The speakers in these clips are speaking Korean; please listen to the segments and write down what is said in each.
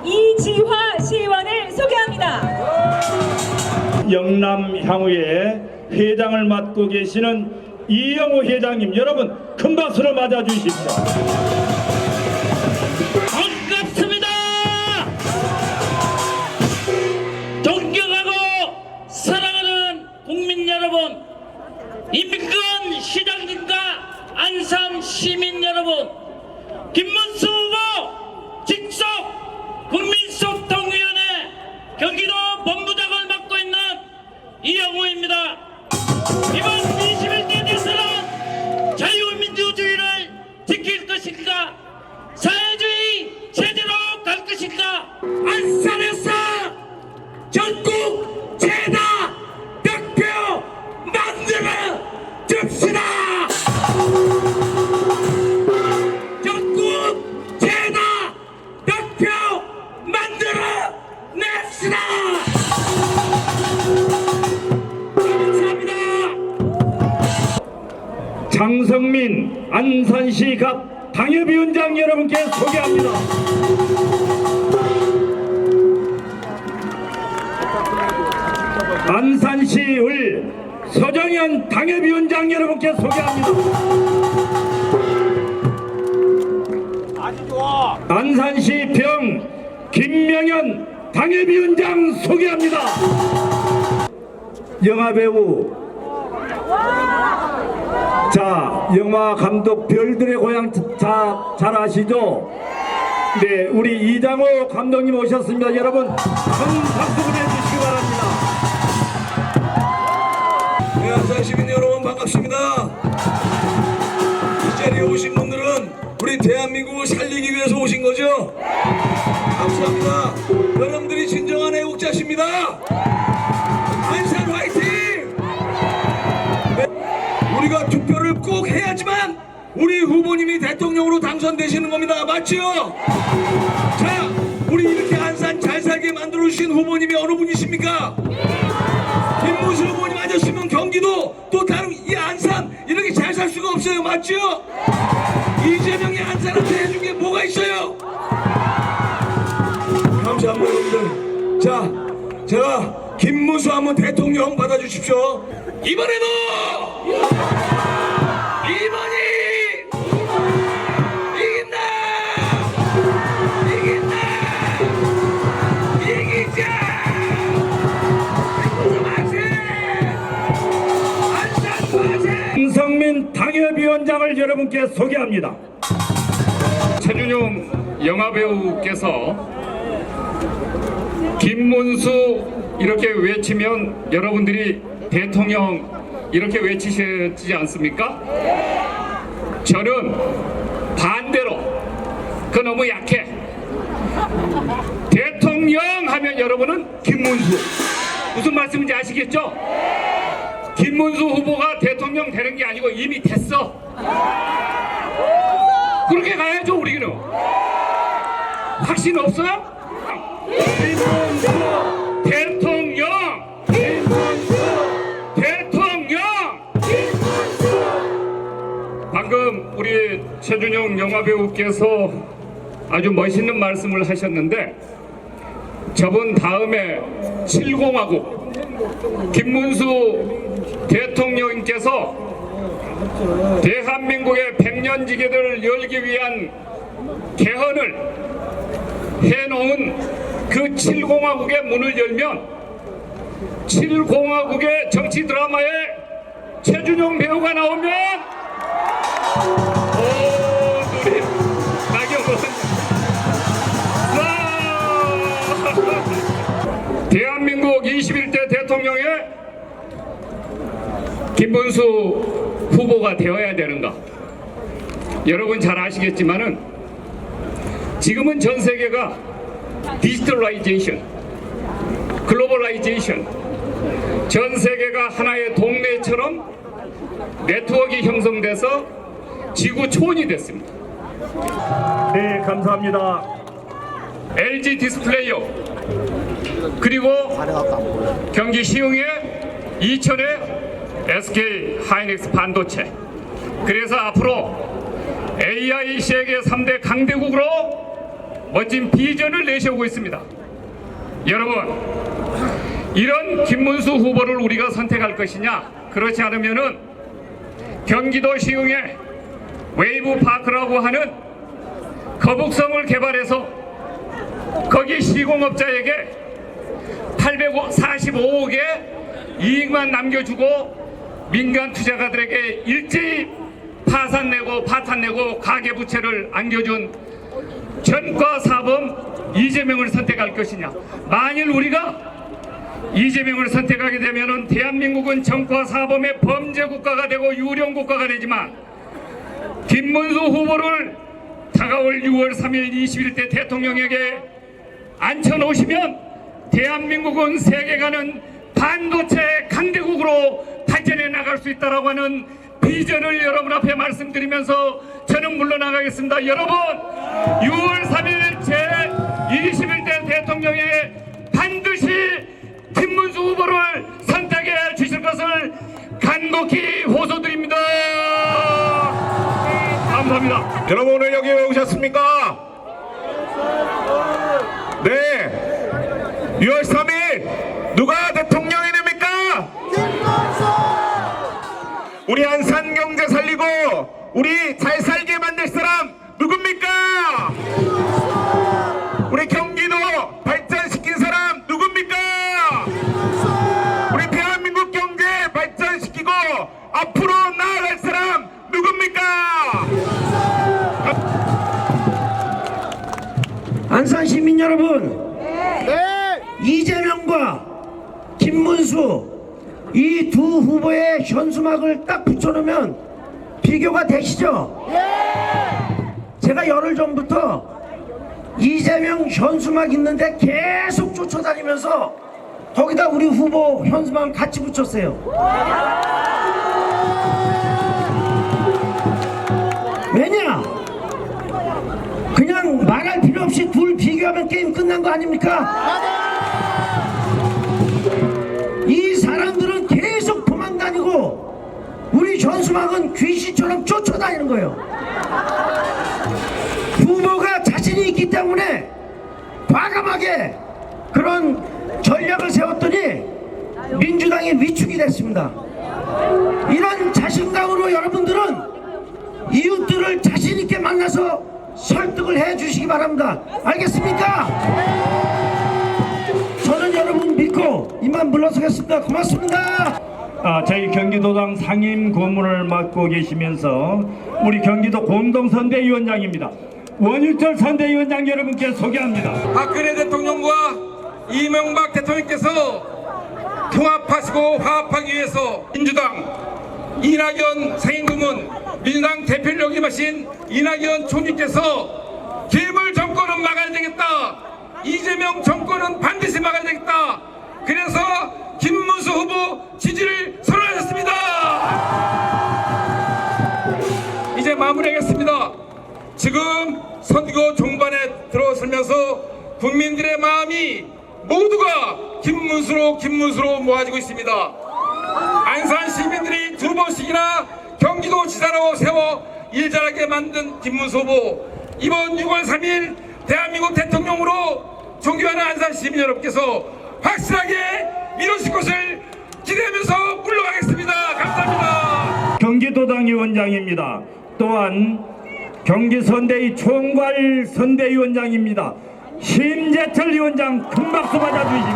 이지화 시의원을 소개합니다. 영남 향후의 회장을 맡고 계시는 이영호 회장님, 여러분 큰 박수로 맞아주십시오. 반갑습니다. 존경하고 사랑하는 국민 여러분, 임근 시장님과 안산 시민 여러분, 김문수 후보 직속 국민소통위원회 경기도 본부장을 맡고 있는 이영호입니다. 이번 21대 대선은 자유민주주의를 지킬 것인가, 사회주의 제대로 갈 것인가, 안산에서 전국 최다 득표 만들어 줍시다. 전국 최다 득표 만들어 냅시다. 감사합니다. 장성민 안산시 갑 당협위원장 여러분께 소개합니다. 안산시의 서정현 당협위원장 여러분께 소개합니다. 안산시 병 김명현 당협위원장 소개합니다. 영화배우, 자, 영화 감독 별들의 고향 잘 아시죠? 네, 우리 이장호 감독님 오셨습니다. 여러분 큰 박수 보내주시기 바랍니다. 네, 안산 시민 여러분 반갑습니다. 이 자리에 오신 분들은 우리 대한민국을 살리기 위해서 오신 거죠? 감사합니다. 여러분들이 진정한 애국자십니다. 안산 화이팅! 네, 우리가 투표를 꼭 해야지만 우리 후보님이 대통령으로 당선되시는 겁니다. 맞죠? 자, 우리 이렇게 안산 잘 살게 만들어 주신 후보님이 어느 분이십니까? 김문수 후보님 아저씨면 경기도 또 다른 이 안산 이렇게 잘 살 수가 없어요. 맞죠? 이재명이 안산한테 해준 게 뭐가 있어요? 감사합니다 여러분들. 자, 제가 김문수 한번 대통령 받아주십시오. 이번에도 이번이 이긴다 이기자. 김성민 당협위원장을 여러분께 소개합니다. 최준용 영화배우께서 김문수 이렇게 외치면 여러분들이 대통령 이렇게 외치시지 않습니까? 저는 반대로 그 너무 약해. 대통령 하면 여러분은 김문수 무슨 말씀인지 아시겠죠? 김문수 후보가 대통령 되는 게 아니고 이미 됐어. 그렇게 가야죠. 우리는 확신 없어요? 김문수 대통령, 김문수 대통령. 방금 우리 최준용 영화배우께서 아주 멋있는 말씀을 하셨는데, 저분 다음에 7공화국 김문수 대통령께서 대한민국의 백년지계를 열기 위한 개헌을 해놓은 그 7공화국의 문을 열면 7공화국의 정치 드라마에 최준용 배우가 나오면 오늘이 나경원 대한민국 21대 대통령의 김문수 후보가 되어야 되는가? 여러분 잘 아시겠지만은 지금은 전 세계가 디지털라이제이션, 글로벌라이제이션, 전 세계가 하나의 동네처럼 네트워크가 형성돼서 지구 초원이 됐습니다. 네, 감사합니다. LG 디스플레이어, 그리고 경기 시흥에, 이천에 SK 하이닉스 반도체. 그래서 앞으로 AI 세계 3대 강대국으로 멋진 비전을 내세우고 있습니다. 여러분, 이런 김문수 후보를 우리가 선택할 것이냐? 그렇지 않으면은 경기도 시흥에 웨이브 파크라고 하는 거북섬을 개발해서 거기 시공업자에게 845억의 이익만 남겨주고 민간 투자가들에게 일제히 파탄내고 가계부채를 안겨준 전과사범 이재명을 선택할 것이냐. 만일 우리가 이재명을 선택하게 되면 대한민국은 전과사범의 범죄국가가 되고 유령국가가 되지만 김문수 후보를 다가올 6월 3일 21대 대통령에게 앉혀놓으시면 대한민국은 세계가는 반도체 강대국으로 발전해 나갈 수 있다고 하는 비전을 여러분 앞에 말씀드리면서 저는 물러나가겠습니다. 여러분, 6월 3일 제21대 대통령에게 반드시 김문수 후보를 선택해 주실 것을 간곡히 호소드립니다. 감사합니다. 여러분 오늘 여기 왜 오셨습니까? 네, 6월 3일 누가 대통령이 됩니까? 우리 안산 경제 살리고 우리 잘 살게 만들 사람 누굽니까? 우리 경기도 발전시킨 사람 누굽니까? 우리 대한민국 경제 발전시키고 앞으로 나아갈 사람 누굽니까? 안산 시민 여러분, 이재명과 김문수 이 두 후보의 현수막을 딱 붙여놓으면 비교가 되시죠? 제가 열흘 전부터 이재명 현수막 있는데 계속 쫓아다니면서 거기다 우리 후보 현수막을 같이 붙였어요. 왜냐? 그냥 말할 필요 없이 둘 비교하면 게임 끝난 거 아닙니까? 이 사람들은 계속 도망 다니고 우리 현수막은 귀신처럼 쫓아다니는 거예요. 후보가 자신이 있기 때문에 과감하게 그런 전략을 세웠더니 민주당이 위축이 됐습니다. 이런 자신감으로 여러분들은 이웃들을 자신 있게 만나서 설득을 해 주시기 바랍니다. 알겠습니까? 저는 여러분 믿고 이만 물러서겠습니다. 고맙습니다. 저희 경기도당 상임 고문을 맡고 계시면서 우리 경기도 공동선대위원장입니다. 원유철 선대위원장 여러분께 소개합니다. 박근혜 대통령과 이명박 대통령께서 통합하시고 화합하기 위해서 민주당 이낙연 상임고문, 민주당 대표를 역임하신 이낙연 총리께서 괴물 정권은 막아야 되겠다, 이재명 정권은 반드시 막아야 되겠다, 그래서 김문수 후보 지지를 선언하셨습니다. 이제 마무리하겠습니다. 지금 선거 종반에 들어서면서 국민들의 마음이 모두가 김문수로 모아지고 있습니다. 안산 시민들이 두 번씩이나 경기도 지사로 세워 일 잘하게 만든 김문수 후보, 이번 6월 3일 대한민국 대통령으로 존경하는 안산 시민 여러분께서 확실하게 이루실 것을 기대하면서 물러가겠습니다. 감사합니다. 경기도당 위원장입니다. 또한 경기선대위 총괄 선대위원장입니다. 심재철 위원장 큰 박수 받아주십시오.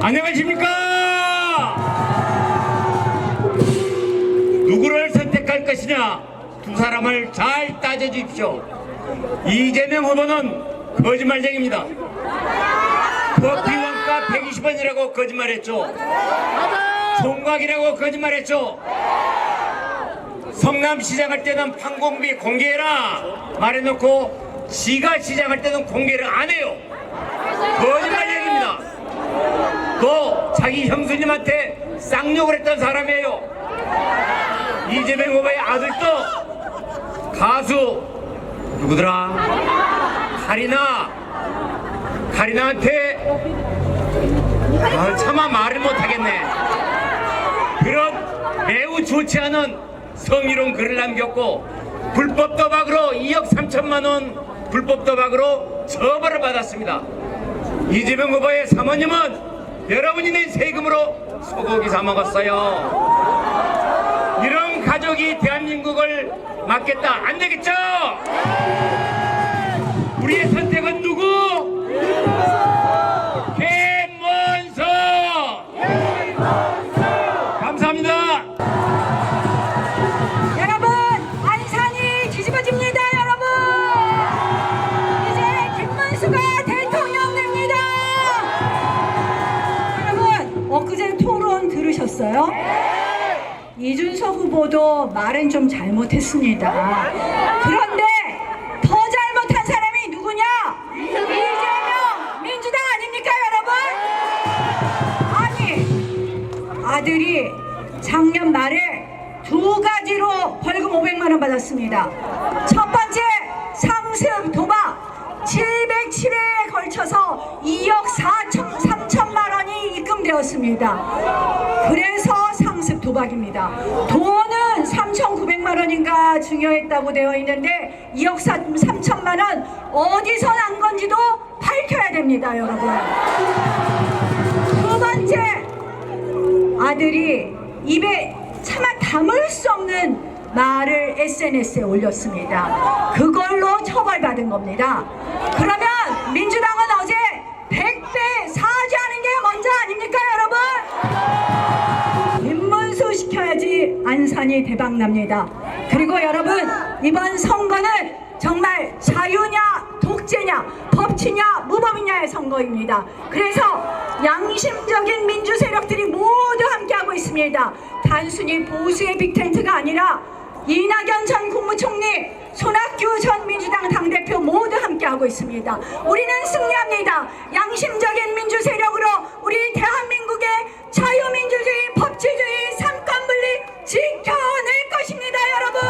안녕하십니까? 누구를 선택할 것이냐, 두 사람을 잘 따져주십시오. 이재명 후보는 거짓말쟁입니다. 커피 원가 120원이라고 거짓말했죠. 총각이라고 거짓말했죠. 성남 시장할 때는 판공비 공개해라 말해놓고 지가 시장할 때는 공개를 안 해요. 거짓말쟁입니다. 또 자기 형수님한테 쌍욕을 했던 사람이에요. 이재명 후보의 아들도 가수 누구더라? 카리나한테 차마 말을 못하겠네. 그런 매우 좋지 않은 성희롱 글을 남겼고, 불법 도박으로 2억 3천만 원 불법 도박으로 처벌을 받았습니다. 이재명 후보의 사모님은 여러분이 낸 세금으로 소고기 사 먹었어요. 이런 가족이 대한민국을 맡겠다 안 되겠죠? 우리의 선택은 누구? 김문수! 감사합니다. 여러분, 안산이 뒤집어집니다, 여러분. 이제 김문수가 대통령 됩니다. 여러분, 엊그제 토론 들으셨어요? 이준석 후보도 말은 좀 잘못했습니다. 그런데 더 잘못한 사람이 누구냐? 이재명 민주당 아닙니까, 여러분? 아니, 아들이 작년 말에 두 가지로 벌금 500만 원 받았습니다. 첫 번째, 상습 도박 707회에 걸쳐서 2억 3천만 원이 입금되었습니다. 그래서 상습 도박입니다. 돈은 3,900만 원인가 증여했다고 되어 있는데 2억 3천만 원 어디서 난 건지도 밝혀야 됩니다, 여러분. 두 번째, 아들이 입에 차마 담을 수 없는 말을 SNS에 올렸습니다. 그걸로 처벌받은 겁니다. 그러면 민주당은 어제 100배 사죄하는 게 먼저 아닙니까, 여러분? 김문수 시켜야지 안산이 대박납니다. 그리고 여러분, 이번 선거는 정말 자유냐 독재냐 법치냐 무법이냐의 선거입니다. 그래서 양심적인 민주 세력들이 모두 함께하고 있습니다. 단순히 보수의 빅텐트가 아니라 이낙연 전 국무총리, 손학규 전 민주당 당대표 모두 함께하고 있습니다. 우리는 승리합니다. 양심적인 민주 세력으로 우리 대한민국의 자유민주주의, 법치주의, 삼권분리 지켜낼 것입니다, 여러분.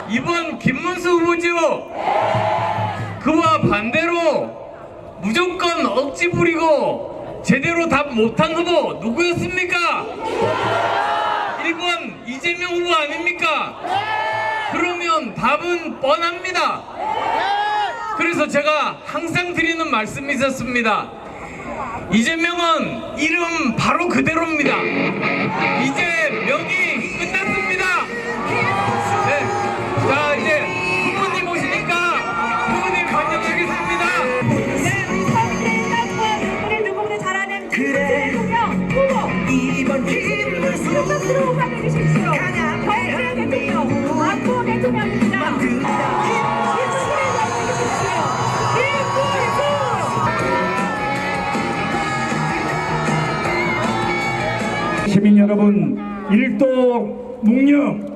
이번 김문수 후보죠. 그와 반대로 무조건 억지 부리고 제대로 답 못한 후보 누구였습니까? 1번 이재명 후보 아닙니까? 그러면 답은 뻔합니다. 그래서 제가 항상 드리는 말씀이 있었습니다. 이재명은 이름 바로 그대로입니다. 이제 명이 끝났습니다. 네. 자, 이제 부모님 오시니까 부모님 반영하겠습니다. 우리 누구보다 잘하는 대통령 후보 이번 김문수 박수로 환영해주십시오. 정치의 대통령 박수호 대통령입니다. 김문수를 환영해주십시오. 김문수. 시민 여러분, 일도 묵념,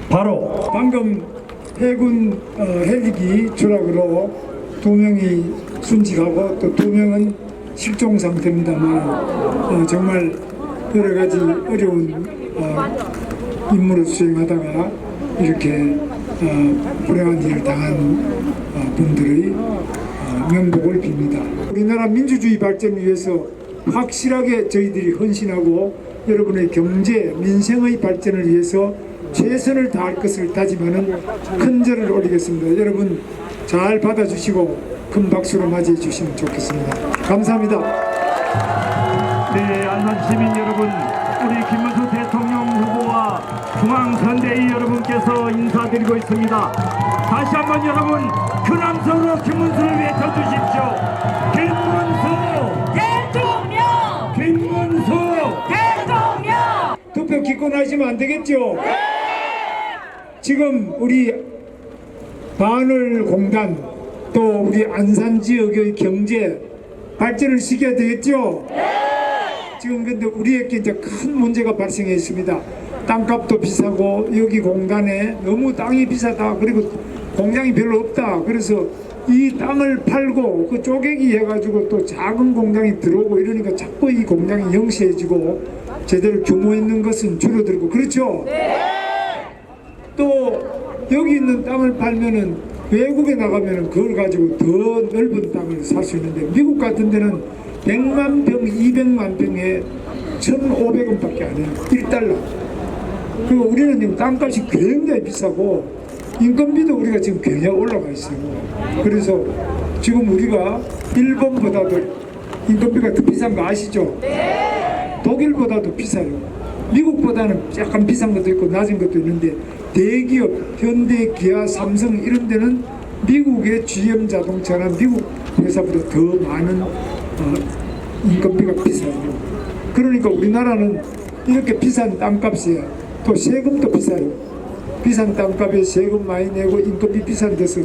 바로 방금 해군 헬기기 추락으로 2명이 순직하고 또 2명은 실종 상태입니다만 정말 여러 가지 어려운 임무를 수행하다가 이렇게 불행한 일을 당한 분들의 명복을 빕니다. 우리나라 민주주의 발전을 위해서 확실하게 저희들이 헌신하고 여러분의 경제, 민생의 발전을 위해서 최선을 다할 것을 다짐하는 큰 절을 올리겠습니다. 여러분 잘 받아주시고 큰 박수로 맞이해 주시면 좋겠습니다. 감사합니다. 네, 안산 시민 여러분, 우리 김문수 대통령 후보와 중앙선대위 여러분께서 인사드리고 있습니다. 다시 한번 여러분 큰 함성으로 김문수를 외쳐주십시오. 김문수 대통령! 김문수 대통령! 투표 기권하시면 안 되겠죠? 지금 우리 반월공단 또 우리 안산 지역의 경제 발전을 시켜야 되겠죠? 지금 근데 우리에게 이제 큰 문제가 발생했습니다. 땅값도 비싸고 여기 공단에 너무 땅이 비싸다. 그리고 공장이 별로 없다. 그래서 이 땅을 팔고 그 쪼개기 해가지고 또 작은 공장이 들어오고 이러니까 자꾸 이 공장이 영시해지고 제대로 규모 있는 것은 줄어들고 그렇죠? 또 여기 있는 땅을 팔면은 외국에 나가면은 그걸 가지고 더 넓은 땅을 살 수 있는데 미국 같은 데는 100만 평, 200만 평에 1,500원밖에 안 해요. 1달러. 그리고 우리는 지금 땅값이 굉장히 비싸고 인건비도 우리가 지금 굉장히 올라가 있어요. 그래서 지금 우리가 일본보다도 인건비가 더 비싼 거 아시죠? 독일보다도 비싸요. 미국보다는 약간 비싼 것도 있고 낮은 것도 있는데 대기업, 현대, 기아, 삼성 이런 데는 미국의 GM 자동차나 미국 회사보다 더 많은 인건비가 비싸요. 그러니까 우리나라는 이렇게 비싼 땅값에 또 세금도 비싸요. 비싼 땅값에 세금 많이 내고 인건비 비싼 데서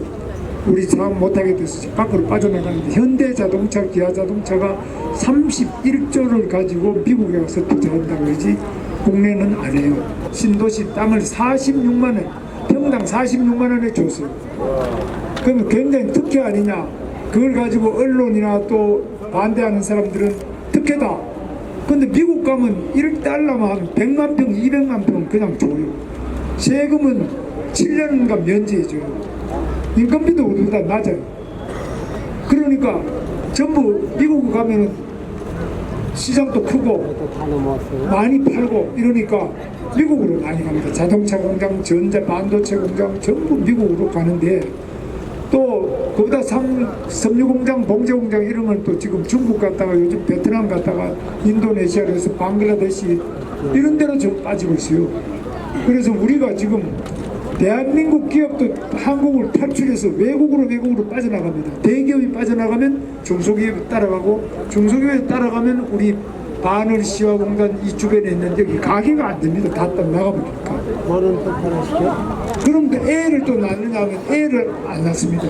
우리 사업 못하게 돼서 밖으로 빠져나가는데 현대자동차, 기아자동차가 31조를 가지고 미국에 가서 투자한다고 그러지 국내는 안 해요. 신도시 땅을 46만 원, 평당 46만 원에 줬어요. 그러면 굉장히 특혜 아니냐. 그걸 가지고 언론이나 또 반대하는 사람들은 특혜다. 근데 미국 가면 1달러만 하면 100만 평, 200만 평 그냥 줘요. 세금은 7년간 면제해줘요. 인건비도 우리보다 낮아요. 그러니까 전부 미국 가면은 시장도 크고 많이 팔고 이러니까 미국으로 많이 갑니다. 자동차 공장, 전자 반도체 공장 전부 미국으로 가는데 또 거기다 섬유 공장, 봉제 공장 이런 건 또 지금 중국 갔다가 요즘 베트남 갔다가 인도네시아에서 방글라데시 이런 데로 좀 빠지고 있어요. 그래서 우리가 지금 대한민국 기업도 한국을 탈출해서 외국으로 빠져나갑니다. 대기업이 빠져나가면 중소기업이 따라가고 중소기업이 따라가면 우리 바늘 시화공단 이 주변에 있는 여기 가게가 안 됩니다. 다 나가버리니까. 뭐는 또 팔아시죠? 그럼 그 애를 또 낳느냐 하면 애를 안 낳습니다.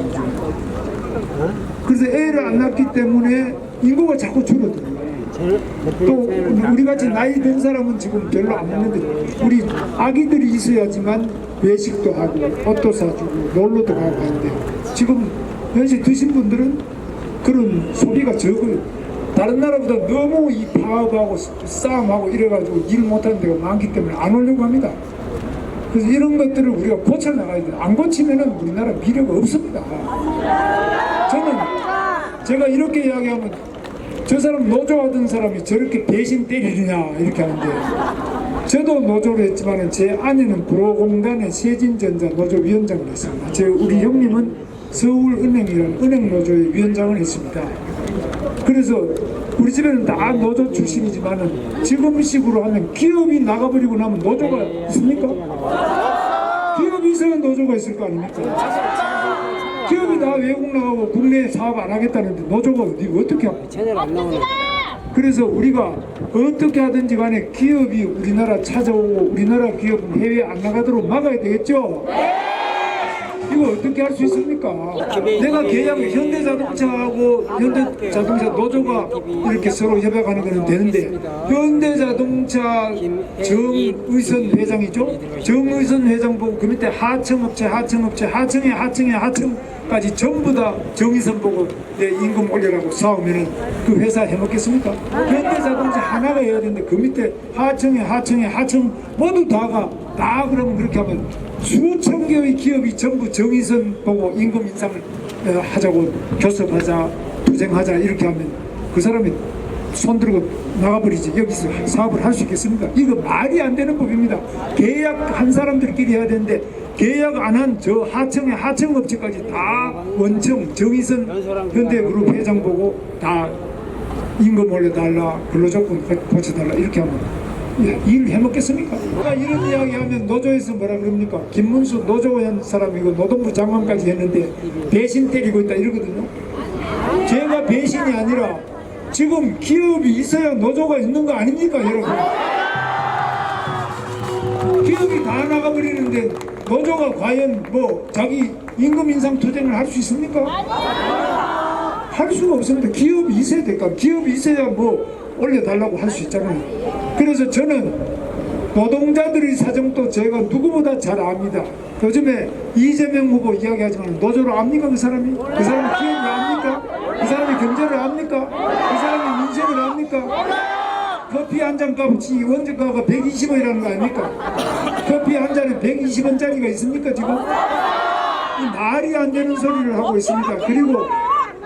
그래서 애를 안 낳기 때문에 인구가 자꾸 줄어들어요. 또 우리같이 나이 든 사람은 지금 별로 안 먹는데 우리 아기들이 있어야지만 외식도 하고 옷도 사주고 놀러도 가고 하는데 지금 연세 드신 분들은 그런 소비가 적어요. 다른 나라보다 너무 이 파업하고 싸움하고 이래가지고 일 못하는 데가 많기 때문에 안 오려고 합니다. 그래서 이런 것들을 우리가 고쳐나가야 돼요. 안 고치면은 우리나라 미래가 없습니다. 저는 제가 이렇게 이야기하면 저 사람 노조하던 사람이 저렇게 배신 때리느냐 이렇게 하는데 저도 노조를 했지만 제 아내는 구로공단의 세진전자 노조위원장을 했습니다. 우리 형님은 서울은행이라는 은행노조의 위원장을 했습니다. 그래서 우리 집에는 다 노조 출신이지만 지금식으로 하면 기업이 나가버리고 나면 노조가 있습니까? 기업이 있어야 노조가 있을 거 아닙니까? 기업이 다 외국 나가고 국내 사업 안 하겠다는데 노조가 어떻게 하고? 그래서 우리가 어떻게 하든지 간에 기업이 우리나라 찾아오고 우리나라 기업은 해외 안 나가도록 막아야 되겠죠? 이거 어떻게 할 수 있습니까? 내가 계약을 현대자동차하고 현대자동차 노조가 이렇게 서로 협약하는 거는 되는데 현대자동차 정의선 회장이죠? 정의선 회장 보고 그 밑에 하청업체 하청의 하청까지 전부 다 정의선 보고 내 임금 올려라고 싸우면은 그 회사 해먹겠습니까? 현대자동차 하나가 해야 되는데 그 밑에 하청 모두 다 그러면 그렇게 하면 수천 개의 기업이 전부 정의선 보고 임금 인상을 하자고 교섭하자 투쟁하자 이렇게 하면 그 사람이 손들고 나가버리지 여기서 사업을 할 수 있겠습니까? 이거 말이 안 되는 법입니다. 계약한 사람들끼리 해야 되는데 계약 안 한 저 하청의 하청업체까지 다 원청 정의선 현대그룹 회장 보고 다 임금 올려달라 근로조건 고쳐달라 이렇게 하면 일을 해먹겠습니까? 내가 이런 이야기 하면 노조에서 뭐라 그럽니까? 김문수 노조원 사람이고 노동부 장관까지 했는데 배신 때리고 있다 이러거든요. 제가 배신이 아니라 지금 기업이 있어야 노조가 있는 거 아닙니까 여러분? 기업이 다 나가버리는데 노조가 과연 뭐 자기 임금 인상 투쟁을 할 수 있습니까? 할 수가 없습니다. 기업이 있어야 될까? 기업이 있어야 뭐 올려달라고 할 수 있잖아요. 그래서 저는 노동자들의 사정도 제가 누구보다 잘 압니다. 요즘에 이재명 후보 이야기하지만 노조를 압니까 그 사람이? 그 사람이 기업을 압니까? 그 사람이 경제를 압니까? 그 사람이 민생을 압니까? 커피 한 잔 값이 원재가가 120원이라는 거 아닙니까? 커피 한 잔에 120원짜리가 있습니까 지금? 이 말이 안 되는 소리를 하고 있습니다. 그리고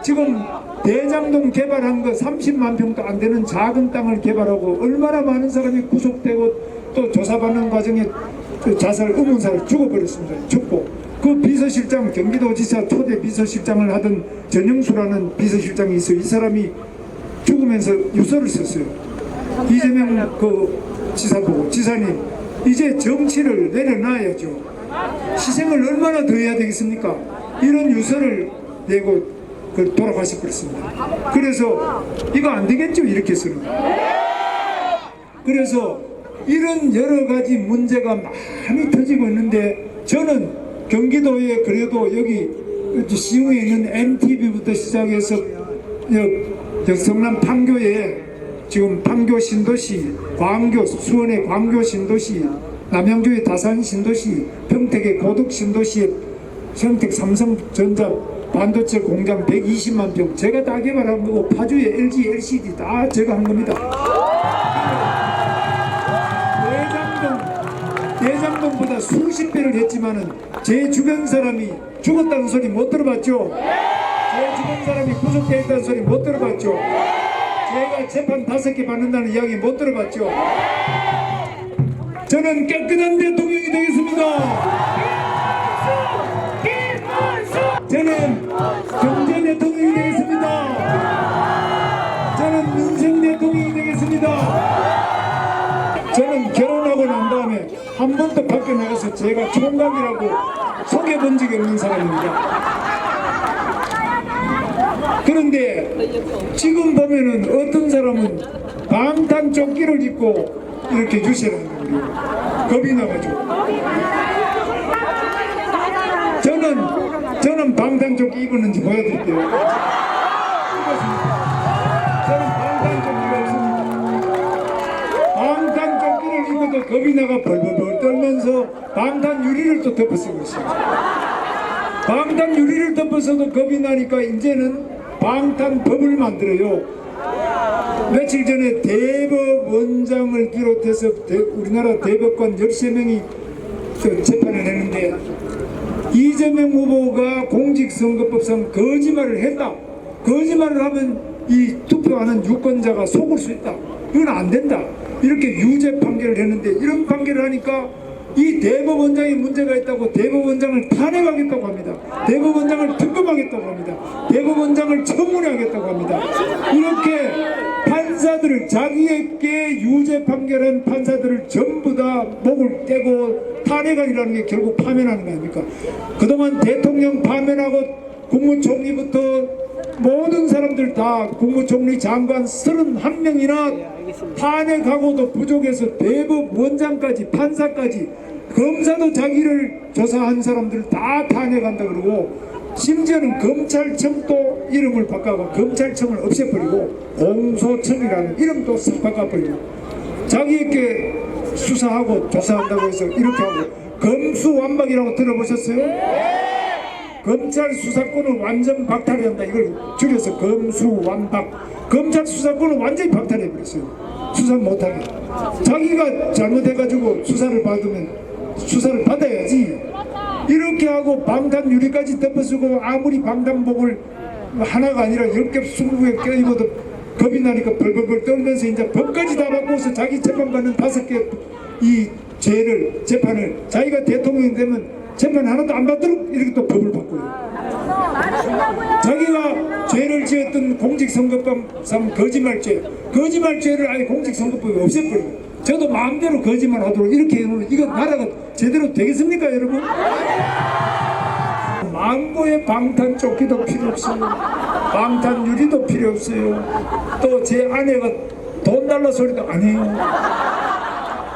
지금 대장동 개발한 거 30만 평도 안 되는 작은 땅을 개발하고 얼마나 많은 사람이 구속되고 또 조사받는 과정에 자살 의문사를 죽어버렸습니다. 죽고 그 비서실장 경기도지사 초대 비서실장을 하던 전영수라는 비서실장이 있어요. 이 사람이 죽으면서 유서를 썼어요. 이재명 그 지사 보고 지사님 이제 정치를 내려놔야죠. 희생을 얼마나 더 해야 되겠습니까? 이런 유서를 내고 돌아가셔버렸습니다. 그래서 이거 안 되겠죠 이렇게 쓰는 거. 그래서 이런 여러 가지 문제가 많이 터지고 있는데 저는 경기도에 그래도 여기 시흥에 있는 MTV부터 시작해서 성남 판교에 지금 판교 신도시, 광교 수원의 광교 신도시, 남양주의 다산 신도시, 평택의 고덕 신도시에 평택 삼성전자 반도체 공장 120만 평 제가 다 개발한 거고 파주의 LG, LCD 다 제가 한 겁니다. 대장동보다 수십 배를 했지만은 제 주변 사람이 죽었다는 소리 못 들어봤죠? 제 주변 사람이 구속되어 있다는 소리 못 들어봤죠? 제가 재판 5개 받는다는 이야기 못 들어봤죠? 저는 깨끗한 대통령이 되겠습니다. 저는 경제 대통령이 되겠습니다. 저는 민생 대통령이 되겠습니다. 저는 결혼하고 난 다음에 한 번도 밖에 나가서 제가 총각이라고 속여본 적이 없는 사람입니다. 그런데 지금 보면은 어떤 사람은 방탄 조끼를 입고 이렇게 유세를 하는 거예요. 겁이 나가지고. 저는 방탄 조끼 입었는지 보여드릴게요. 저는 방탄 조끼가 없습니다. 방탄 조끼를 입어도 겁이 나가 벌벌벌 떨면서 방탄 유리를 또 덮어 쓰고 있어요. 방탄 유리를 덮어서도 겁이 나니까 이제는 방탄법을 만들어요. 며칠 전에 대법원장을 비롯해서 우리나라 대법관 13명이 재판을 했는데 이재명 후보가 공직선거법상 거짓말을 했다. 거짓말을 하면 이 투표하는 유권자가 속을 수 있다. 이건 안 된다. 이렇게 유죄 판결을 했는데 이런 판결을 하니까 이 대법원장이 문제가 있다고 대법원장을 탄핵하겠다고 합니다. 대법원장을 특검하겠다고 합니다. 대법원장을 청문회하겠다고 합니다. 이렇게 판사들을 자기에게 유죄 판결한 판사들을 전부 다 목을 떼고 탄핵하기라는 게 결국 파면하는 거 아닙니까? 그동안 대통령 파면하고 국무총리부터 모든 사람들 다 국무총리 장관 31명이나 탄핵하고도 부족해서 대법원장까지 판사까지 검사도 자기를 조사한 사람들 다 탄핵한다 그러고 심지어는 검찰청도 이름을 바꿔서 검찰청을 없애버리고 공소청이라는 이름도 싹 바꿔버리고 자기에게 수사하고 조사한다고 해서 이렇게 하고 검수완박이라고 들어보셨어요? 검찰 수사권을 완전 박탈한다. 이걸 줄여서 검수완박. 검찰 수사권을 완전히 박탈해버렸어요. 수사 못하게. 자기가 잘못해가지고 수사를 받으면 수사를 받아야지. 이렇게 하고 방탄 유리까지 덮어쓰고 아무리 방탄복을 하나가 아니라 10개 20개 껴입어도 겁이 나니까 벌벌벌 떨면서 이제 법까지 다 바꿔서 자기 재판받는 5개 이 죄를 재판을 자기가 대통령이 되면 재판 하나도 안 받도록 이렇게 또 법을 바꿔요. 자기가 죄를 지었던 공직선거법상 거짓말죄를 아예 공직선거법에 없애버려요. 저도 마음대로 거짓말하도록 이렇게 해놓으면 이거 나라가 제대로 되겠습니까 여러분? 망고의 방탄 조끼도 필요 없어요. 방탄 유리도 필요 없어요. 또 제 아내가 돈 달라 소리도 안 해요.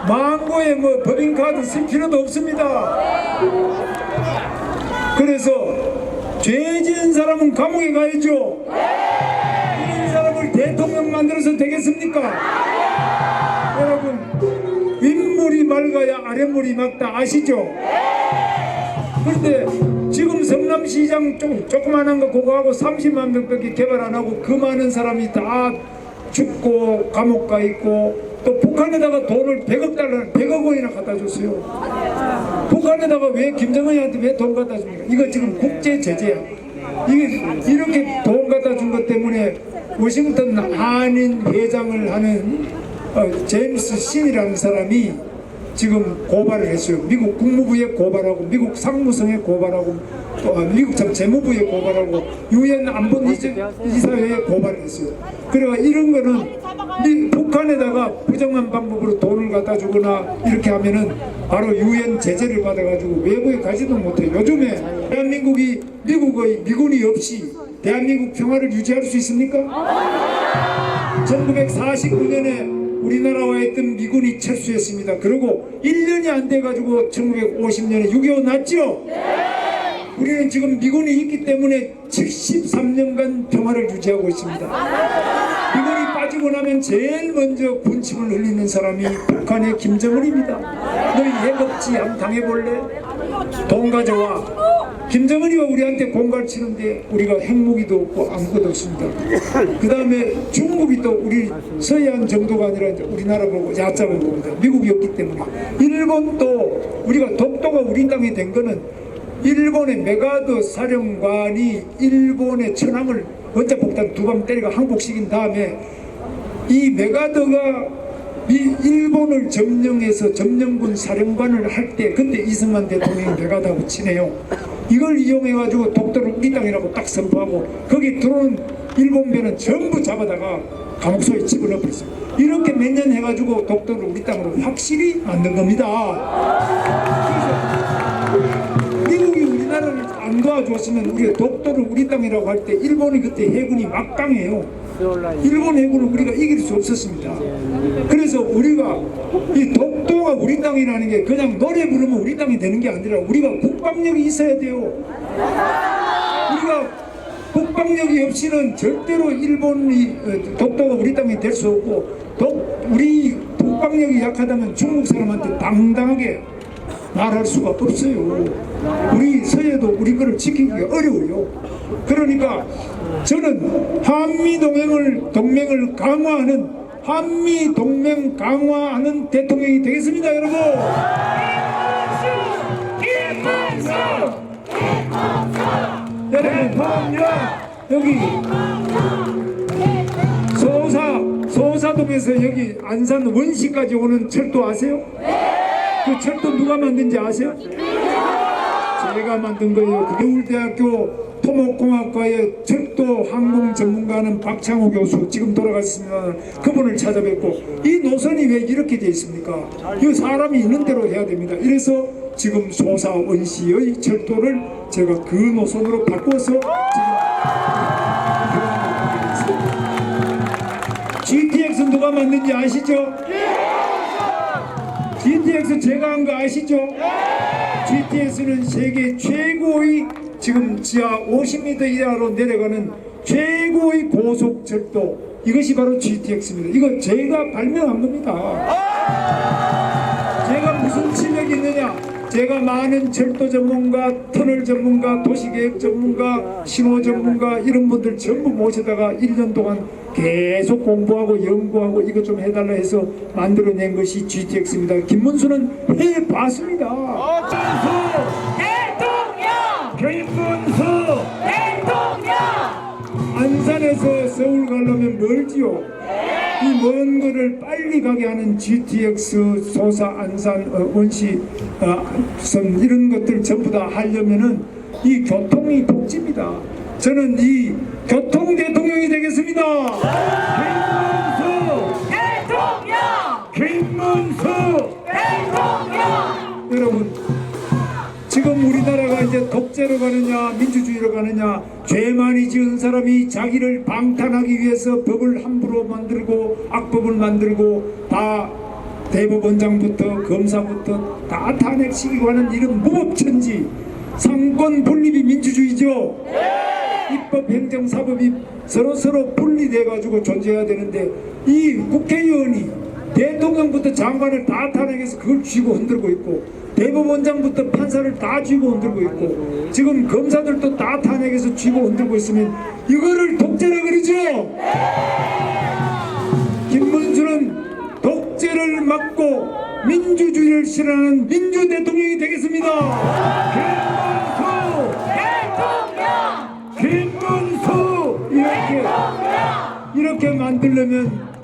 망고에 뭐 법인카드 쓸 필요도 없습니다. 그래서 죄 지은 사람은 감옥에 가야죠. 이런 사람을 대통령 만들어서 되겠습니까? 여러분 윗물이 맑아야 아랫물이 맑다 아시죠? 그런데 지금 성남시장 조그만한 거 그거 하고 30만 명밖에 개발 안 하고 그 많은 사람이 다 죽고 감옥 가 있고 또 북한에다가 돈을 100억 원이나 갖다 줬어요. 북한에다가 왜 김정은이한테 왜 돈 갖다 줍니까? 이거 지금 국제 제재야. 이게 이렇게 돈 갖다 준 것 때문에 워싱턴 한인 회장을 하는 제임스 신이라는 사람이 지금 고발을 했어요. 미국 국무부에 고발하고 미국 상무성에 고발하고 또 미국 재무부에 고발하고 유엔 안보이사회에 고발을 했어요. 그래가 이런 거는 북한에다가 부정한 방법으로 돈을 갖다 주거나 이렇게 하면은 바로 유엔 제재를 받아가지고 외국에 가지도 못해요. 요즘에 대한민국이 미국의 미군이 없이 대한민국 평화를 유지할 수 있습니까? 1949년에 우리나라와 있던 미군이 철수했습니다. 그리고 1년이 안 돼가지고 1950년에 6.25 났죠? 우리는 지금 미군이 있기 때문에 73년간 평화를 유지하고 있습니다. 미군이 빠지고 나면 제일 먼저 군침을 흘리는 사람이 북한의 김정은입니다. 너희 해먹지 한번 당해볼래? 돈 가져와. 김정은이가 우리한테 공갈 치는데 우리가 핵무기도 없고 아무것도 없습니다. 그 다음에 중국이 또 우리 서해안 정도가 아니라 이제 우리나라 보고 야자고 봅니다. 미국이 없기 때문에. 일본도 우리가 독도가 우리 땅에 된 거는 일본의 메가더 사령관이 일본의 천황을 원자폭탄 2방 때리고 항복시킨 다음에 이 메가더가 일본을 점령해서 점령군 사령관을 할 때 그때 이승만 대통령이 메가더하고 친해요. 이걸 이용해가지고 독도를 우리 땅이라고 딱 선포하고 거기 들어오는 일본 배는 전부 잡아다가 감옥소에 집어넣어 버렸어요. 이렇게 몇 년 해가지고 독도를 우리 땅으로 확실히 만든 겁니다. 그래서 미국이 우리나라를 안 도와줬으면 우리가 독도를 우리 땅이라고 할 때 일본이 그때 해군이 막강해요. 일본 해군을 우리가 이길 수 없었습니다. 그래서 우리가 이 독도가 우리 땅이라는 게 그냥 노래 부르면 우리 땅이 되는 게 아니라 우리가 국방력이 있어야 돼요. 우리가 국방력이 없이는 절대로 일본이 독도가 우리 땅이 될 수 없고 우리 국방력이 약하다면 중국 사람한테 당당하게 말할 수가 없어요. 우리 서해도 우리 거를 지키기가 어려워요. 그러니까 저는 동맹을 강화하는 한미동맹 강화하는 대통령이 되겠습니다, 여러분. 여러분 여기 소사동에서 여기 안산 원시까지 오는 철도 아세요? 그 철도 누가 만든지 아세요? 제가 만든 거예요. 그 서울대학교 토목공학과의 철도 항공 전문가는 박창호 교수 지금 돌아갔습니다. 그분을 찾아뵙고 이 노선이 왜 이렇게 돼 있습니까? 이 사람이 있는 대로 해야 됩니다. 이래서 지금 소사 원시의 철도를 제가 그 노선으로 바꿔서 지금 GTX 누가 만든지 아시죠? GTX 제가 한 거 아시죠? GTX는 세계 최고의 지금 지하 50m 이하로 내려가는 최고의 고속철도, 이것이 바로 GTX입니다. 이거 제가 발명한 겁니다. 제가 무슨 실력이 있느냐? 제가 많은 철도 전문가, 터널 전문가, 도시계획 전문가, 신호 전문가 이런 분들 전부 모셔다가 1년 동안 계속 공부하고 연구하고 이것 좀 해달라 해서 만들어낸 것이 GTX입니다. 김문수는 해봤습니다. 김문수 대통령! 안산에서 서울 가려면 멀지요. 이 먼 거를 빨리 가게 하는 GTX, 소사, 안산, 원시 선 이런 것들 전부 다 하려면은 이 교통이 복지입니다. 저는 이 교통 대통령이 되겠습니다. 김문수 대통령! 여러분, 지금 우리나라가 이제 독재로 가느냐 민주주의로 가느냐, 죄 많이 지은 사람이 자기를 방탄하기 위해서 법을 함부로 만들고 악법을 만들고 다 대법원장부터 검사부터 다 탄핵시키고 하는 이런 무법천지, 상권 분립이 민주주의죠. 입법, 행정, 사법이 서로 분리돼 가지고 존재해야 되는데 이 국회의원이 대통령부터 장관을 다 탄핵해서 그걸 쥐고 흔들고 있고, 대법원장부터 판사를 다 쥐고 흔들고 있고, 지금 검사들도 다 탄핵해서 쥐고 흔들고 있으면 이거를 독재라 그러죠. 김문수는 독재를 막고 민주주의를 실현하는 민주 대통령이 되겠습니다. 대통령! 이렇게 만들려면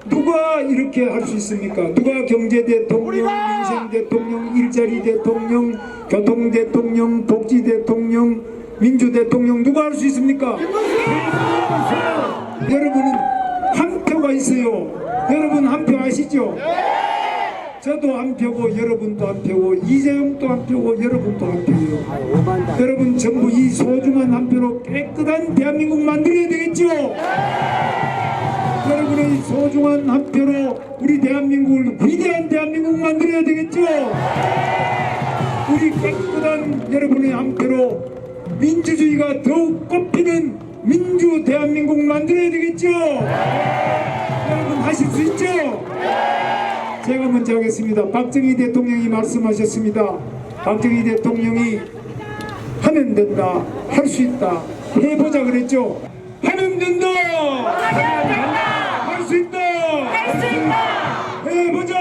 누가 이렇게 할 수 있습니까? 누가 경제 대통령, 민생 대통령, 일자리 대통령, 교통 대통령, 복지 대통령, 민주 대통령 누가 할 수 있습니까? 여러분은 한 표가 있어요. 여러분 한 표 아시죠? 저도 한 표고 여러분도 한 표고 이재용도 한 표고 여러분도 한 표예요. 여러분 전부 이 소중한 한 표로 깨끗한 대한민국 만들어야 되겠죠? 여러분의 소중한 한 표로 우리 대한민국을 위대한 대한민국 만들어야 되겠죠? 우리 깨끗한 여러분의 한 표로 민주주의가 더욱 꽃피는 민주 대한민국 만들어야 되겠죠? 여러분 하실 수 있죠? 제가 먼저 하겠습니다. 박정희 대통령이 말씀하셨습니다. 박정희 대통령이 하면 된다, 할 수 있다, 해보자 그랬죠? 하면 된다! 할 수 있다! 해보자!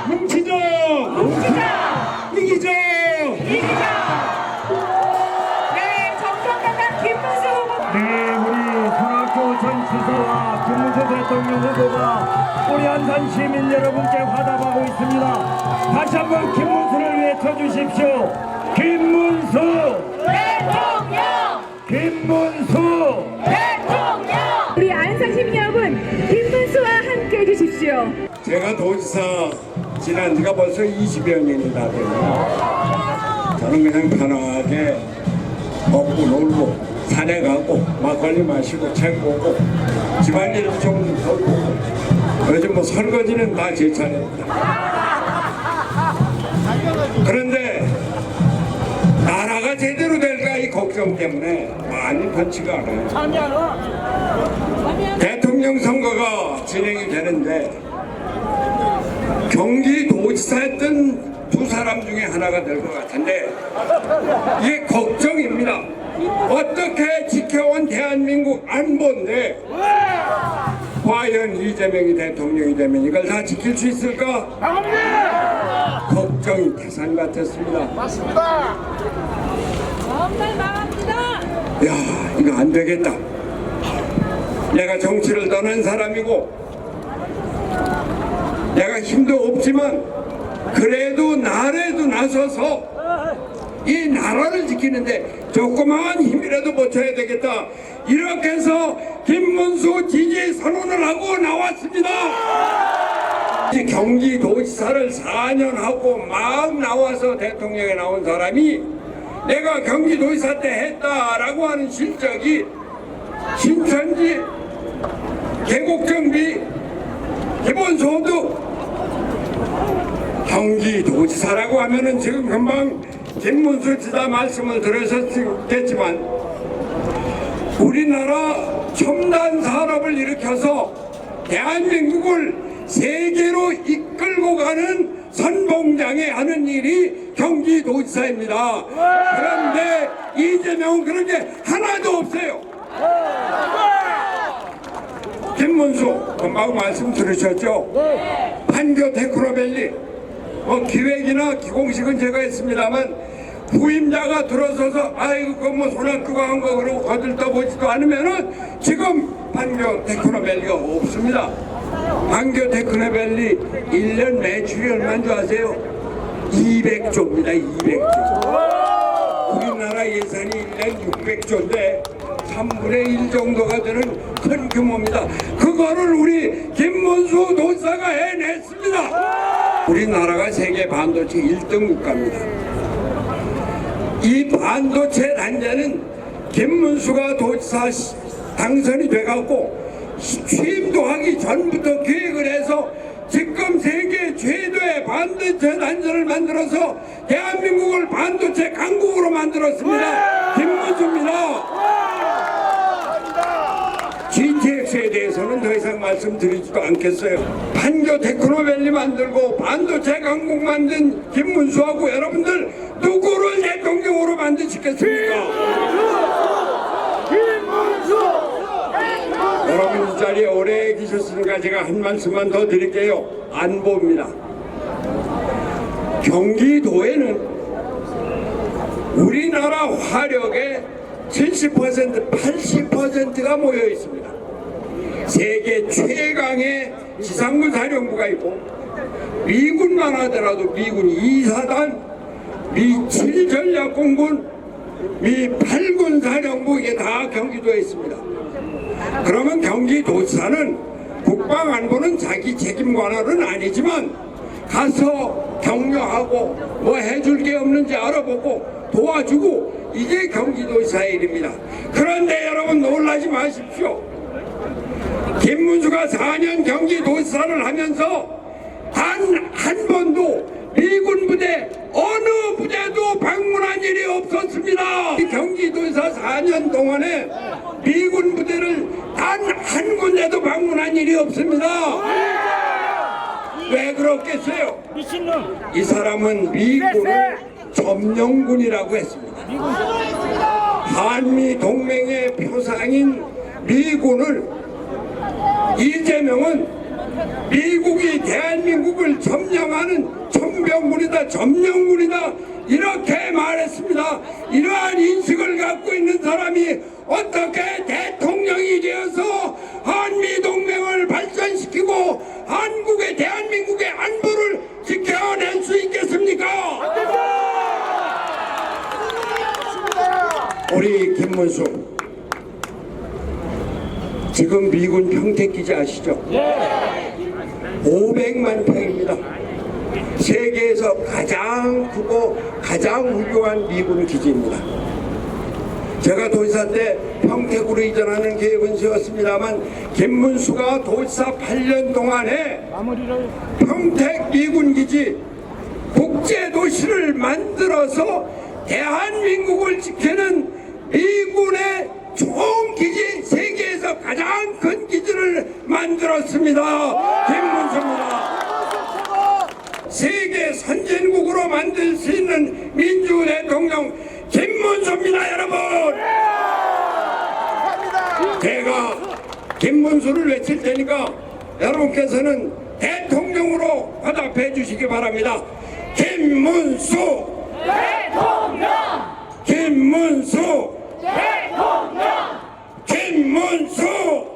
뭉치자! 이기자! 네, 정성당당 김문수 후보. 네, 우리 손학규 전 지사와 김문수 대통령 후보가 우리 안산 시민 여러분께 화답하고 있습니다. 다시 한번 김문수를 외쳐주십시오. 김문수! 대통령! 김문수! 대통령! 우리 안산 시민 여러분, 김문수와 함께 해주십시오. 제가 도지사 지난 지가 벌써 20여 년이 다 됩니다. 저는 그냥 편하게 먹고 놀고 산에 가고 막걸리 마시고 책 보고 집안일 좀 돌보고 요즘 뭐 설거지는 다 제 차례입니다. 그런데 나라가 제대로 될까 이 걱정 때문에 많이 번치가 않아요. 대통령 선거가 진행이 되는데 경기도지사 했던 두 사람 중에 하나가 될 것 같은데 이게 걱정입니다. 어떻게 지켜온 대한민국 안보인데 과연 이재명이 대통령이 되면 이걸 다 지킬 수 있을까? 걱정이 태산 같았습니다. 정말 망합니다. 야, 이거 안 되겠다. 내가 정치를 떠난 사람이고 내가 힘도 없지만 그래도 나라도 나서서 이 나라를 지키는데 조그마한 힘이라도 보태야 되겠다. 이렇게 해서 김문수 지지 선언을 하고 나왔습니다. 경기도지사를 4년 하고 막 나와서 대통령에 나온 사람이 내가 경기도지사 때 했다라고 하는 실적이 신천지, 계곡정비, 기본소득, 경기도지사라고 하면은 지금 금방 김문수 지사 말씀을 들으셨겠지만 우리나라 첨단 산업을 일으켜서 대한민국을 세계로 이끌고 가는 선봉장에 하는 일이 경기도지사입니다. 그런데 이재명은 그런 게 하나도 없어요. 김문수 금방 말씀 들으셨죠? 판교 테크노밸리 기획이나 기공식은 제가 했습니다만 후임자가 들어서서 아이고 그거 뭐 손학규가 한 거 그러고 거들떠보지도 않으면은 지금 판교 테크노밸리가 없습니다. 판교 테크노밸리 1년 매출이 얼마인 줄 아세요? 200조입니다. 200조. 우리나라 예산이 1년 600조인데 3분의 1 정도가 되는 큰 규모입니다. 그거를 우리 김문수 도지사가 해냈습니다. 우리나라가 세계 반도체 1등 국가입니다. 이 반도체 단지는 김문수가 도지사 당선이 돼갖고 취임도 하기 전부터 기획을 해서 지금 세계 최대의 반도체 단지를 만들어서 대한민국을 반도체 강국으로 만들었습니다. 김문수입니다. GTX에 대해서는 더 이상 말씀드리지도 않겠어요. 판교 테크노밸리 만들고 반도체 강국 만든 김문수하고 여러분들 누구를 대통령으로 만드시겠습니까? 여러분 이제 자리에 오래 계셨으니까 제가 한 말씀만 더 드릴게요. 안보입니다. 경기도에는 우리나라 화력의 70%, 80%가 모여 있습니다. 세계 최강의 지상군 사령부가 있고, 미군만 하더라도 미군 2사단, 미 7전략공군, 미 8군 사령부, 이게 다 경기도에 있습니다. 그러면 경기도지사는 국방안보는 자기 책임 관할은 아니지만 가서 격려하고 뭐 해줄 게 없는지 알아보고 도와주고, 이게 경기도지사의 일입니다. 그런데 여러분 놀라지 마십시오. 김문수가 4년 경기도지사를 하면서 단 한 번도 미군 부대 어느 부대도 방문한 일이 없었습니다. 경기도지사 4년 동안에 미군 부대를 단 한 군데도 방문한 일이 없습니다. 왜 그렇겠어요? 이 사람은 미군을 점령군이라고 했습니다. 한미 동맹의 표상인 미군을, 이재명은 미국이 대한민국을 점령하는 천병군이다, 점령군이다, 이렇게 말했습니다. 이러한 인식을 갖고 있는 사람이 어떻게 대통령이 되어서 한미동맹을 발전시키고 한국의, 대한민국의 안보를 지켜낼 수 있겠습니까? 우리 김문수, 지금 미군 평택기지 아시죠? 500만 평입니다. 세계에서 가장 크고 가장 훌륭한 미군 기지입니다. 제가 도지사 때 평택으로 이전하는 계획은 세웠습니다만, 김문수가 도지사 8년 동안에 평택 미군기지 국제도시를 만들어서 대한민국을 지키는 미군의 총기지, 세계에서 가장 큰 기지를 만들었습니다. 김문수입니다. 세계 선진국으로 만들 수 있는 민주 대통령 김문수입니다, 여러분. 제가 김문수를 외칠 테니까 여러분께서는 대통령으로 화답해 주시기 바랍니다. 김문수 대통령! 김문수 대통령! 김문수